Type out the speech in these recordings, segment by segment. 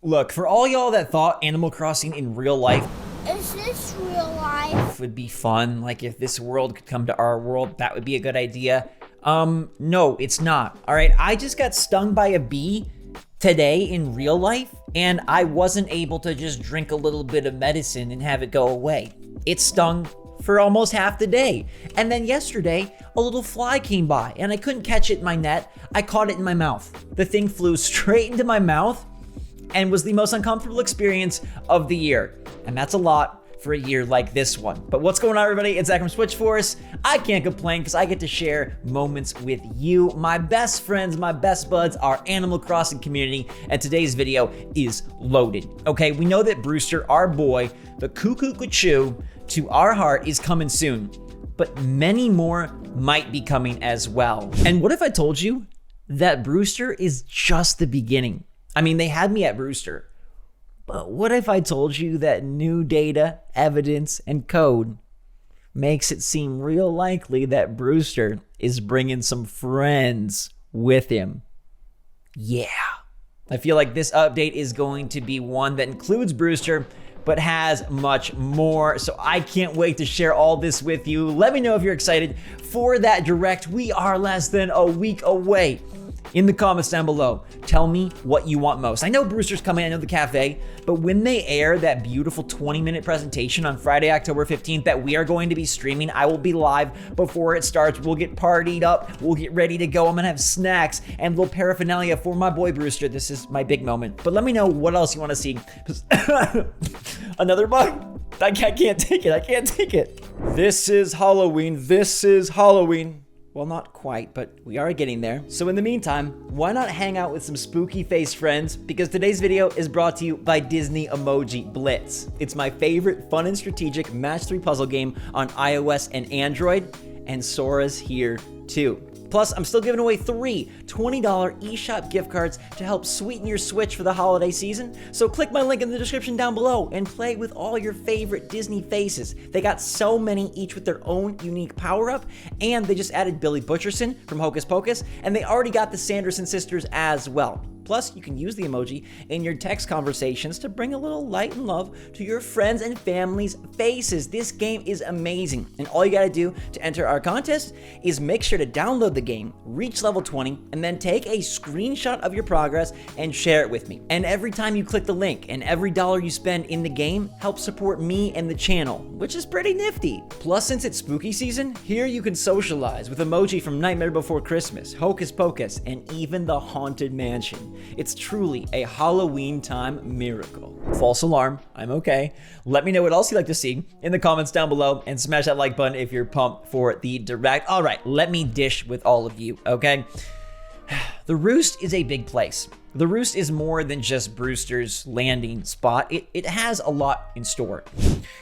Look, for all y'all that thought Animal Crossing in real life Is this real life? would be fun, like if this world could come to our world, that would be a good idea. No, it's not. All right, I just got stung by a bee today in real life, and I wasn't able to just drink a little bit of medicine and have it go away. It stung for almost half the day. And then yesterday, a little fly came by and I couldn't catch it in my net. I caught it in my mouth. The thing flew straight into my mouth and was the most uncomfortable experience of the year. And that's a lot for a year like this one. But what's going on, everybody? It's Zach from SwitchForce. I can't complain because I get to share moments with you, my best friends, my best buds, our Animal Crossing community, and today's video is loaded. Okay, we know that Brewster, our boy, the cuckoo to our heart, is coming soon, but many more might be coming as well. And what if I told you that Brewster is just the beginning? I mean, they had me at Brewster. But what if I told you that new data, evidence, and code makes it seem real likely that Brewster is bringing some friends with him? Yeah. I feel like this update is going to be one that includes Brewster, but has much more. So I can't wait to share all this with you. Let me know if you're excited for that direct. We are less than a week away. In the comments down below, tell me what you want most. I know Brewster's coming, I know the cafe, but when they air that beautiful 20-minute presentation on Friday, October 15th that we are going to be streaming, I will be live before it starts. We'll get partied up, we'll get ready to go. I'm gonna have snacks and little paraphernalia for my boy Brewster. This is my big moment. But let me know what else you wanna see. Another bug? I can't take it, I can't take it. This is Halloween, this is Halloween. Well, not quite, but we are getting there. So in the meantime, why not hang out with some spooky face friends? Because today's video is brought to you by Disney Emoji BLITZ. It's my favorite fun and strategic match 3 puzzle game on iOS and Android, and Sora's here too. Plus, I'm still giving away 3 $20 eShop gift cards to help sweeten your Switch for the holiday season. So click my link in the description down below and play with all your favorite Disney faces. They got so many, each with their own unique power-up, and they just added Billy Butcherson from Hocus Pocus, and they already got the Sanderson sisters as well. Plus, you can use the emoji in your text conversations to bring a little light and love to your friends and family's faces. This game is amazing, and all you gotta do to enter our contest is make sure to download the game, reach level 20, and then take a screenshot of your progress and share it with me. And every time you click the link and every dollar you spend in the game helps support me and the channel, which is pretty nifty. Plus, since it's spooky season, here you can socialize with emoji from Nightmare Before Christmas, Hocus Pocus, and even the Haunted Mansion. It's truly a Halloween time miracle. False alarm, I'm okay. Let me know what else you'd like to see in the comments down below, and smash that like button if you're pumped for the direct. All right, let me dish with all of you, okay? The Roost is a big place. The Roost is more than just Brewster's landing spot. It has a lot in store.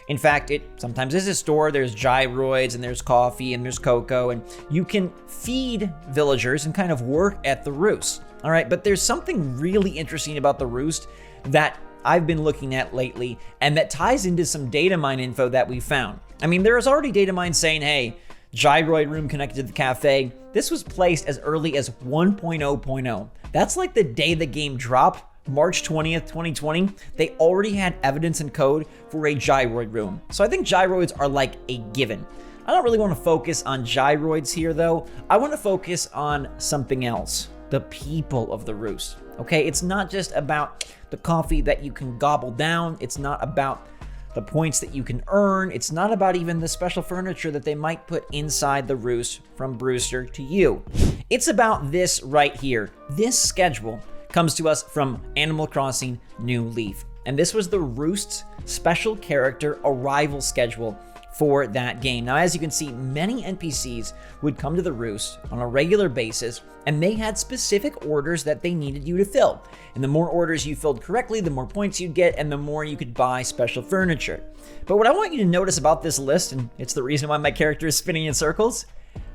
In fact, it sometimes is a store. There's gyroids, and there's coffee, and there's cocoa, and you can feed villagers and kind of work at the Roost. All right, but there's something really interesting about the Roost that I've been looking at lately, and that ties into some Datamine info that we found. I mean, there is already Datamine saying, hey, gyroid room connected to the cafe. This was placed as early as 1.0.0. That's like the day the game dropped, March 20th, 2020. They already had evidence and code for a gyroid room. So I think gyroids are like a given. I don't really want to focus on gyroids here though. I want to focus on something else. The people of the Roost. Okay, it's not just about the coffee that you can gobble down. It's not about the points that you can earn. It's not about even the special furniture that they might put inside the Roost from Brewster to you. It's about this right here. This schedule comes to us from Animal Crossing New Leaf. And this was the Roost's special character arrival schedule for that game. Now, as you can see, many NPCs would come to the Roost on a regular basis, and they had specific orders that they needed you to fill. And the more orders you filled correctly, the more points you'd get, and the more you could buy special furniture. But what I want you to notice about this list, and it's the reason why my character is spinning in circles,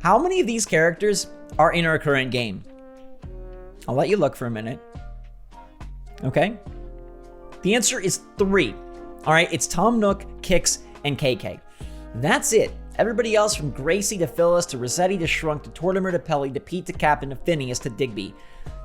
how many of these characters are in our current game? I'll let you look for a minute. Okay? The answer is 3. All right, it's Tom Nook, Kix, and KK. That's it. Everybody else from Gracie to Phyllis to Rossetti to Shrunk to Tortimer to Pelly to Pete to Captain to Phineas to Digby,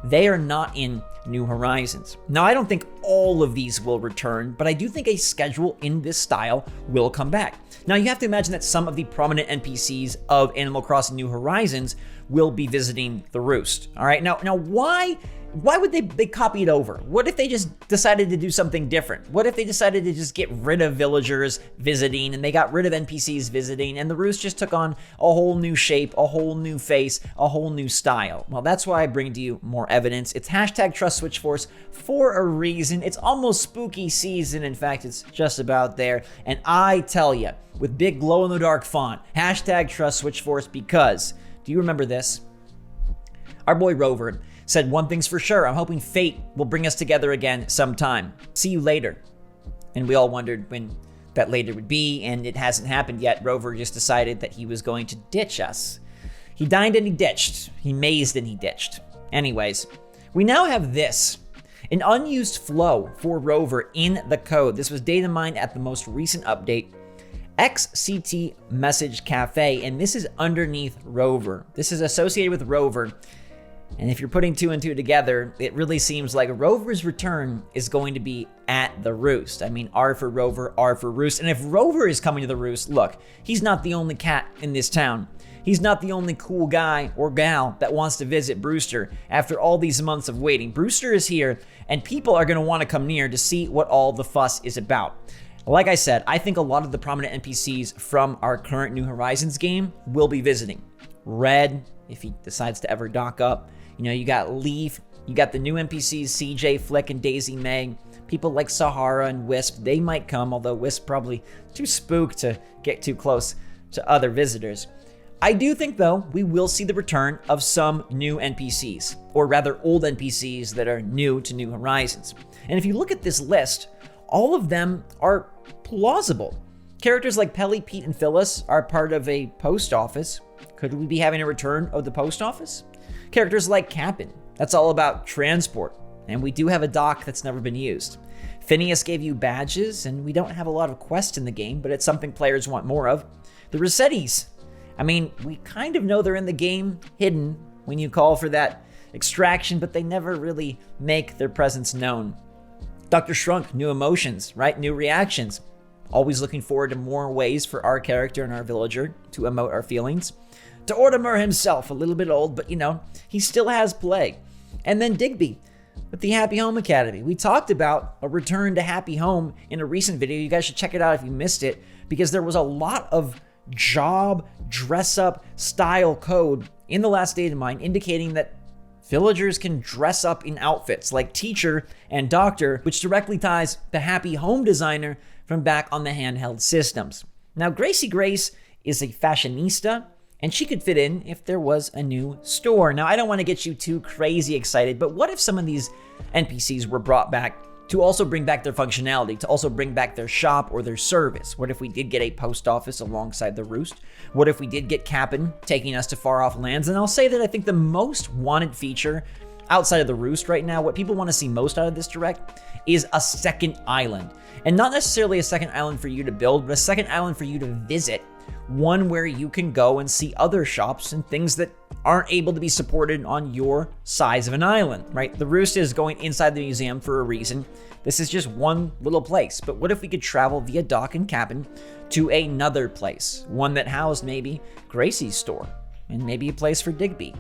they are not in New Horizons. Now, I don't think all of these will return, but I do think a schedule in this style will come back. Now, you have to imagine that some of the prominent NPCs of Animal Crossing New Horizons will be visiting the Roost. All right, now why would they copy it over? What if they just decided to do something different? What if they decided to just get rid of villagers visiting and they got rid of NPCs visiting and the Roost just took on a whole new shape, a whole new face, a whole new style? Well, that's why I bring to you more evidence. It's hashtag Trust SwitchForce for a reason. It's almost spooky season. In fact, it's just about there. And I tell you, with big glow-in-the-dark font, hashtag Trust SwitchForce, because, do you remember this? Our boy Rover said, "One thing's for sure, I'm hoping fate will bring us together again sometime. See you later." And we all wondered when that later would be, and it hasn't happened yet. Rover just decided that he was going to ditch us. He dined and he ditched. He mazed and he ditched. Anyways, we now have this. An unused flow for Rover in the code. This was data mined at the most recent update. XCT Message Cafe, and this is underneath Rover. This is associated with Rover. And if you're putting two and two together, it really seems like Rover's return is going to be at the Roost. I mean, R for Rover, R for Roost. And if Rover is coming to the Roost, look, he's not the only cat in this town. He's not the only cool guy or gal that wants to visit Brewster after all these months of waiting. Brewster is here, and people are going to want to come near to see what all the fuss is about. Like I said, I think a lot of the prominent NPCs from our current New Horizons game will be visiting. Red, if he decides to ever dock up. You know, you got Leaf, you got the new NPCs, CJ, Flick, and Daisy May. People like Sahara and Wisp, they might come, although Wisp probably too spooked to get too close to other visitors. I do think, though, we will see the return of some new NPCs, or rather old NPCs that are new to New Horizons. And if you look at this list, all of them are plausible. Characters like Pelly, Pete, and Phyllis are part of a post office. Could we be having a return of the post office? Characters like Captain, that's all about transport, and we do have a dock that's never been used. Phineas gave you badges, and we don't have a lot of quests in the game, but it's something players want more of. The Rossettis, I mean, we kind of know they're in the game, hidden, when you call for that extraction, but they never really make their presence known. Dr. Shrunk, new emotions, right? New reactions. Always looking forward to more ways for our character and our villager to emote our feelings. To Ortimer himself, a little bit old, but you know, he still has play. And then Digby with the Happy Home Academy. We talked about a return to Happy Home in a recent video. You guys should check it out if you missed it, because there was a lot of job, dress-up style code in the last data mine indicating that villagers can dress up in outfits like teacher and doctor, which directly ties the Happy Home designer from back on the handheld systems. Now, Gracie Grace is a fashionista, and she could fit in if there was a new store. Now, I don't want to get you too crazy excited, but what if some of these NPCs were brought back to also bring back their functionality, to also bring back their shop or their service? What if we did get a post office alongside the Roost? What if we did get Cap'n taking us to far off lands? And I'll say that I think the most wanted feature outside of the Roost right now, what people want to see most out of this direct, is a second island. And not necessarily a second island for you to build, but a second island for you to visit. One where you can go and see other shops and things that aren't able to be supported on your size of an island, right? The Roost is going inside the museum for a reason. This is just one little place. But what if we could travel via Dock and Cap'n to another place? One that housed maybe Gracie's store and maybe a place for Digby.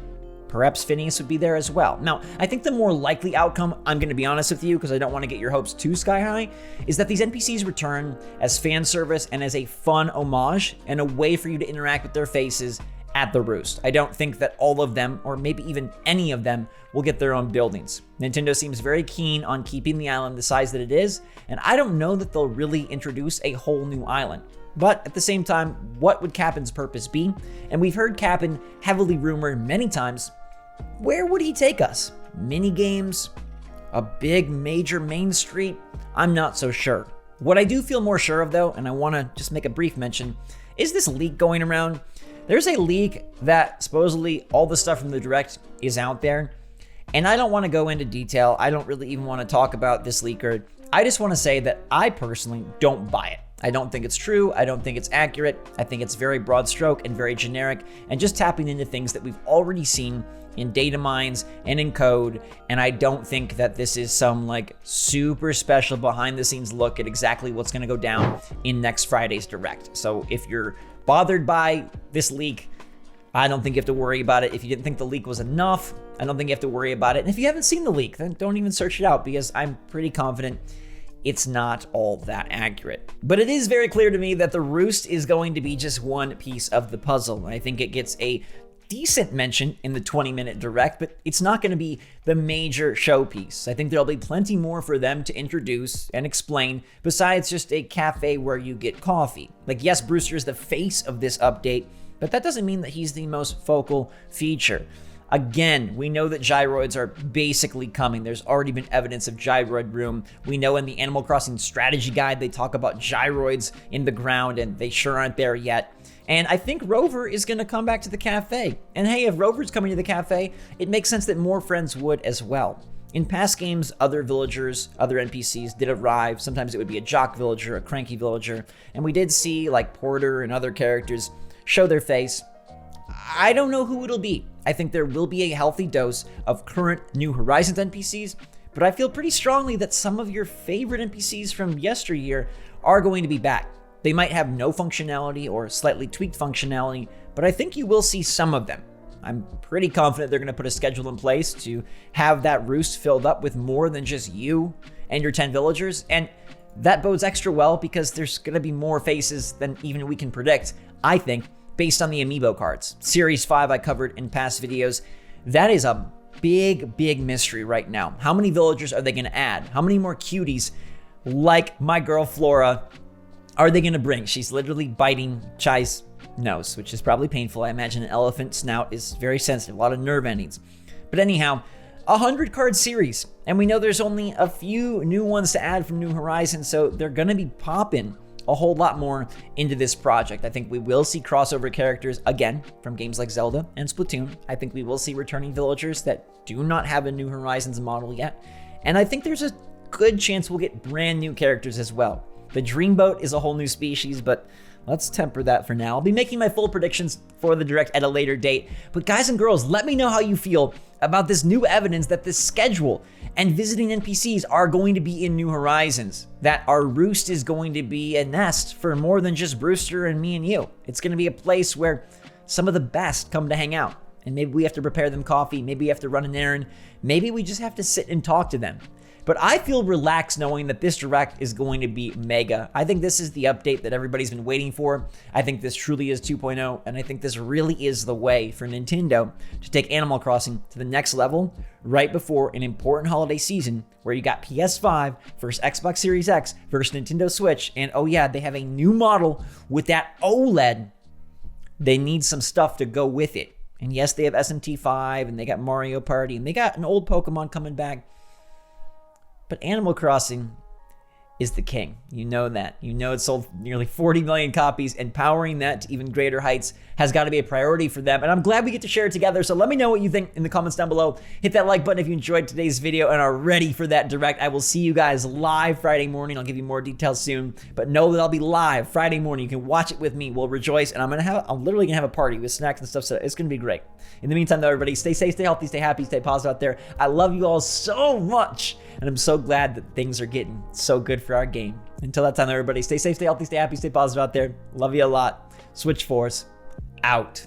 Perhaps Phineas would be there as well. Now, I think the more likely outcome, I'm going to be honest with you because I don't want to get your hopes too sky high, is that these NPCs return as fan service and as a fun homage and a way for you to interact with their faces at the Roost. I don't think that all of them, or maybe even any of them, will get their own buildings. Nintendo seems very keen on keeping the island the size that it is, and I don't know that they'll really introduce a whole new island. But at the same time, what would Cap'n's purpose be? And we've heard Cap'n heavily rumored many times. Where would he take us? Mini games? A big major main street? I'm not so sure. What I do feel more sure of though, and I want to just make a brief mention, is this leak going around. There's a leak that supposedly all the stuff from the Direct is out there, and I don't want to go into detail. I don't really even want to talk about this leaker. I just want to say that I personally don't buy it. I don't think it's true. I don't think it's accurate. I think it's very broad stroke and very generic and just tapping into things that we've already seen in data mines and in code. And I don't think that this is some like super special behind the scenes look at exactly what's going to go down in next Friday's Direct. So if you're bothered by this leak, I don't think you have to worry about it. If you didn't think the leak was enough, I don't think you have to worry about it. And if you haven't seen the leak, then don't even search it out because I'm pretty confident it's not all that accurate. But it is very clear to me that the Roost is going to be just one piece of the puzzle. I think it gets a decent mention in the 20-minute Direct, but it's not going to be the major showpiece. I think there'll be plenty more for them to introduce and explain besides just a cafe where you get coffee. Like, yes, Brewster is the face of this update, but that doesn't mean that he's the most focal feature. Again, we know that gyroids are basically coming. There's already been evidence of gyroid room. We know in the Animal Crossing strategy guide, they talk about gyroids in the ground, and they sure aren't there yet. And I think Rover is going to come back to the cafe. And hey, if Rover's coming to the cafe, it makes sense that more friends would as well. In past games, other villagers, other NPCs did arrive. Sometimes it would be a jock villager, a cranky villager. And we did see like Porter and other characters show their face. I don't know who it'll be. I think there will be a healthy dose of current New Horizons NPCs, but I feel pretty strongly that some of your favorite NPCs from yesteryear are going to be back. They might have no functionality or slightly tweaked functionality, but I think you will see some of them. I'm pretty confident they're going to put a schedule in place to have that Roost filled up with more than just you and your 10 villagers, and that bodes extra well because there's going to be more faces than even we can predict, I think, based on the amiibo cards. Series 5 I covered in past videos. That is a big, big mystery right now. How many villagers are they going to add? How many more cuties like my girl Flora are they going to bring? She's literally biting Chai's nose, which is probably painful. I imagine an elephant snout is very sensitive, a lot of nerve endings. But anyhow, 100 card series, and we know there's only a few new ones to add from New Horizons, so they're going to be popping a whole lot more into this project. I think we will see crossover characters again from games like Zelda and Splatoon. I think we will see returning villagers that do not have a New Horizons model yet. And I think there's a good chance we'll get brand new characters as well. The Dreamboat is a whole new species, but let's temper that for now. I'll be making my full predictions for the Direct at a later date. But guys and girls, let me know how you feel about this new evidence that this schedule and visiting NPCs are going to be in New Horizons, that our Roost is going to be a nest for more than just Brewster and me and you. It's going to be a place where some of the best come to hang out. And maybe we have to prepare them coffee, maybe we have to run an errand, maybe we just have to sit and talk to them. But I feel relaxed knowing that this Direct is going to be mega. I think this is the update that everybody's been waiting for. I think this truly is 2.0, and I think this really is the way for Nintendo to take Animal Crossing to the next level right before an important holiday season where you got PS5 versus Xbox Series X versus Nintendo Switch, and oh yeah, they have a new model with that OLED. They need some stuff to go with it. And yes, they have SMT5, and they got Mario Party, and they got an old Pokemon coming back. But Animal Crossing is the king. You know that. You know it sold nearly 40 million copies, and powering that to even greater heights has got to be a priority for them. And I'm glad we get to share it together. So let me know what you think in the comments down below. Hit that like button if you enjoyed today's video and are ready for that Direct. I will see you guys live Friday morning. I'll give you more details soon. But know that I'll be live Friday morning. You can watch it with me. We'll rejoice. And I'm literally gonna have a party with snacks and stuff. So it's gonna be great. In the meantime, though, everybody, stay safe, stay healthy, stay happy, stay positive out there. I love you all so much. And I'm so glad that things are getting so good for our game. Until that time, everybody, stay safe, stay healthy, stay happy, stay positive out there. Love you a lot. SwitchForce out.